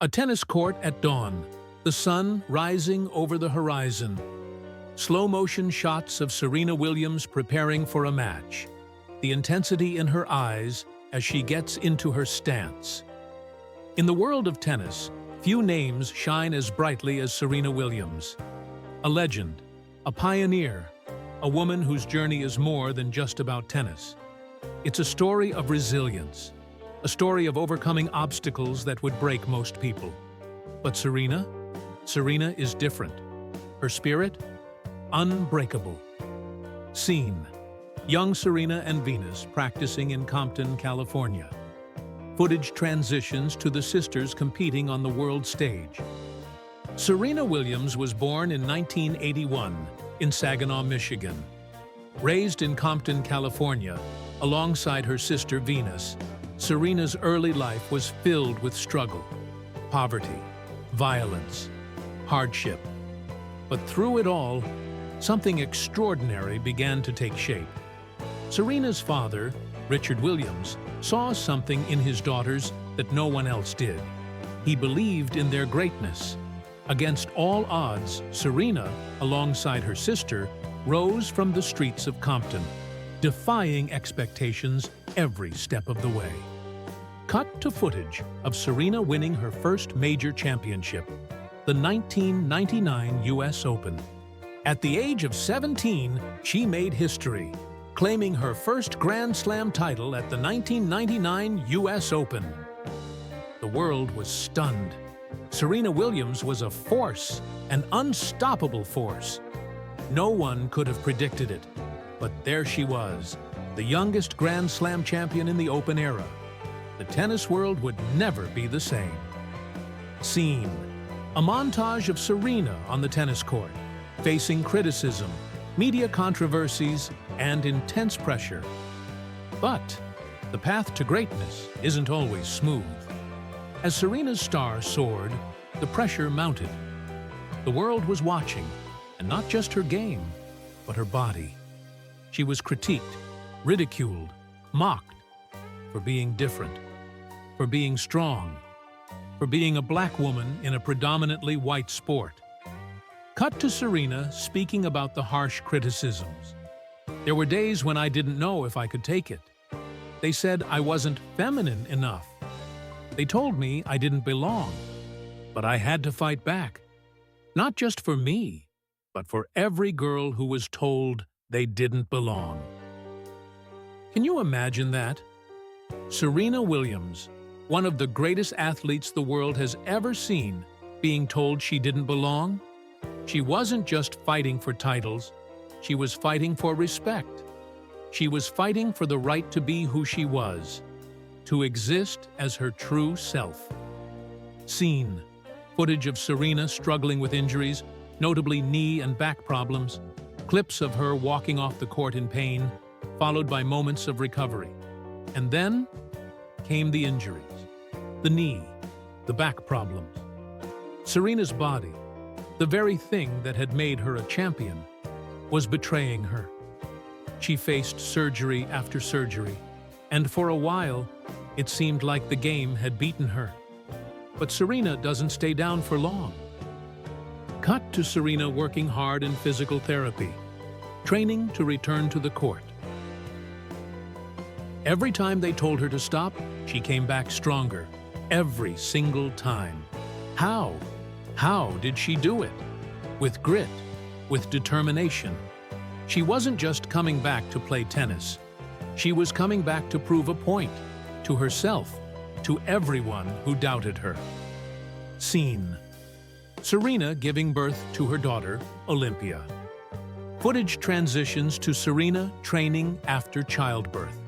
A tennis court at dawn, the sun rising over the horizon. Slow-motion shots of Serena Williams preparing for a match. The intensity in her eyes as she gets into her stance. In the world of tennis, few names shine as brightly as Serena Williams. A legend, a pioneer, a woman whose journey is more than just about tennis. It's a story of resilience, a story of overcoming obstacles that would break most people. But Serena is different. Her spirit, unbreakable. Scene: young Serena and Venus practicing in Compton, California. Footage transitions to the sisters competing on the world stage. Serena Williams was born in 1981 in Saginaw, Michigan. Raised in Compton, California, alongside her sister Venus, Serena's early life was filled with struggle, poverty, violence, hardship. But through it all, something extraordinary began to take shape. Serena's father, Richard Williams, saw something in his daughters that no one else did. He believed in their greatness. Against all odds, Serena, alongside her sister, rose from the streets of Compton, defying expectations every step of the way. Cut to footage of Serena winning her first major championship, the 1999 US Open. At the age of 17, she made history, claiming her first Grand Slam title at the 1999 US Open. The world was stunned. Serena Williams was a force, an unstoppable force. No one could have predicted it, but there she was, the youngest Grand Slam champion in the Open era. The tennis world would never be the same. Scene: a montage of Serena on the tennis court, facing criticism, media controversies, and intense pressure. But the path to greatness isn't always smooth. As Serena's star soared, the pressure mounted. The world was watching, and not just her game, but her body. She was critiqued, ridiculed, mocked for being different, for being strong, for being a black woman in a predominantly white sport. Cut to Serena speaking about the harsh criticisms. There were days when I didn't know if I could take it. They said I wasn't feminine enough. They told me I didn't belong. But I had to fight back. Not just for me, but for every girl who was told they didn't belong. Can you imagine that? Serena Williams, one of the greatest athletes the world has ever seen, being told she didn't belong? She wasn't just fighting for titles, she was fighting for respect. She was fighting for the right to be who she was, to exist as her true self. Scene: footage of Serena struggling with injuries, notably knee and back problems, clips of her walking off the court in pain, followed by moments of recovery. And then came the injuries, the knee, the back problems. Serena's body, the very thing that had made her a champion, was betraying her. She faced surgery after surgery, and for a while, it seemed like the game had beaten her. But Serena doesn't stay down for long. Cut to Serena working hard in physical therapy, training to return to the court. Every time they told her to stop, she came back stronger. Every single time. How? How did she do it? With grit, with determination. She wasn't just coming back to play tennis. She was coming back to prove a point, to herself, to everyone who doubted her. Scene: Serena giving birth to her daughter, Olympia. Footage transitions to Serena training after childbirth.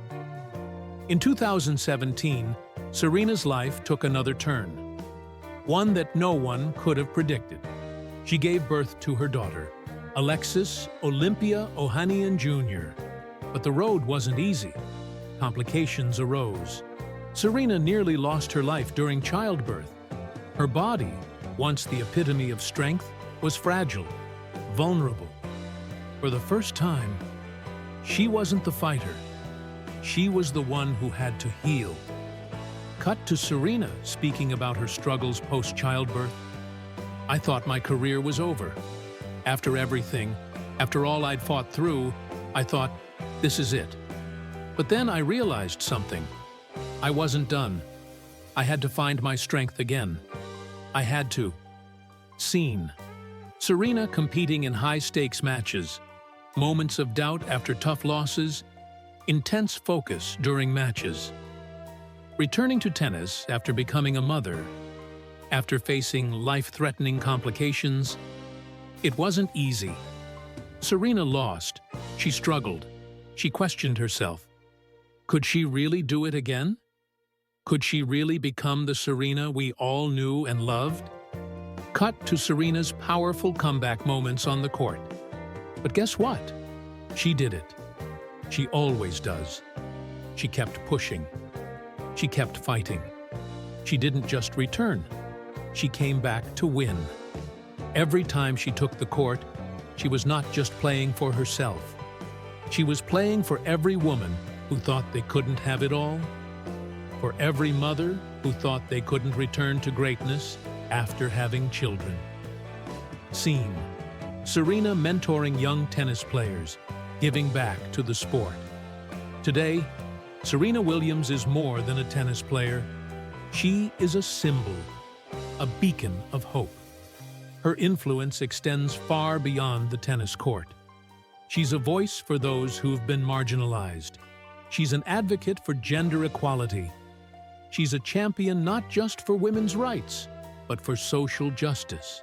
In 2017, Serena's life took another turn, one that no one could have predicted. She gave birth to her daughter, Alexis Olympia Ohanian Jr. But the road wasn't easy. Complications arose. Serena nearly lost her life during childbirth. Her body, once the epitome of strength, was fragile, vulnerable. For the first time, she wasn't the fighter. She was the one who had to heal. Cut to Serena speaking about her struggles post-childbirth. I thought my career was over. After everything, after all I'd fought through, I thought, this is it. But then I realized something. I wasn't done. I had to find my strength again. I had to. Scene. Serena competing in high-stakes matches. Moments of doubt after tough losses. Intense focus during matches. Returning to tennis after becoming a mother. After facing life-threatening complications. It wasn't easy. Serena lost. She struggled. She questioned herself. Could she really do it again? Could she really become the Serena we all knew and loved? Cut to Serena's powerful comeback moments on the court. But guess what? She did it. She always does. She kept pushing. She kept fighting. She didn't just return. She came back to win. Every time she took the court, she was not just playing for herself. She was playing for every woman who thought they couldn't have it all, for every mother who thought they couldn't return to greatness after having children. Scene. Serena mentoring young tennis players, giving back to the sport. Today, Serena Williams is more than a tennis player. She is a symbol, a beacon of hope. Her influence extends far beyond the tennis court. She's a voice for those who've been marginalized. She's an advocate for gender equality. She's a champion not just for women's rights, but for social justice.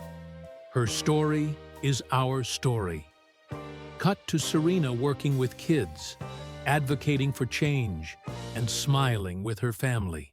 Her story is our story. Cut to Serena working with kids, advocating for change, and smiling with her family.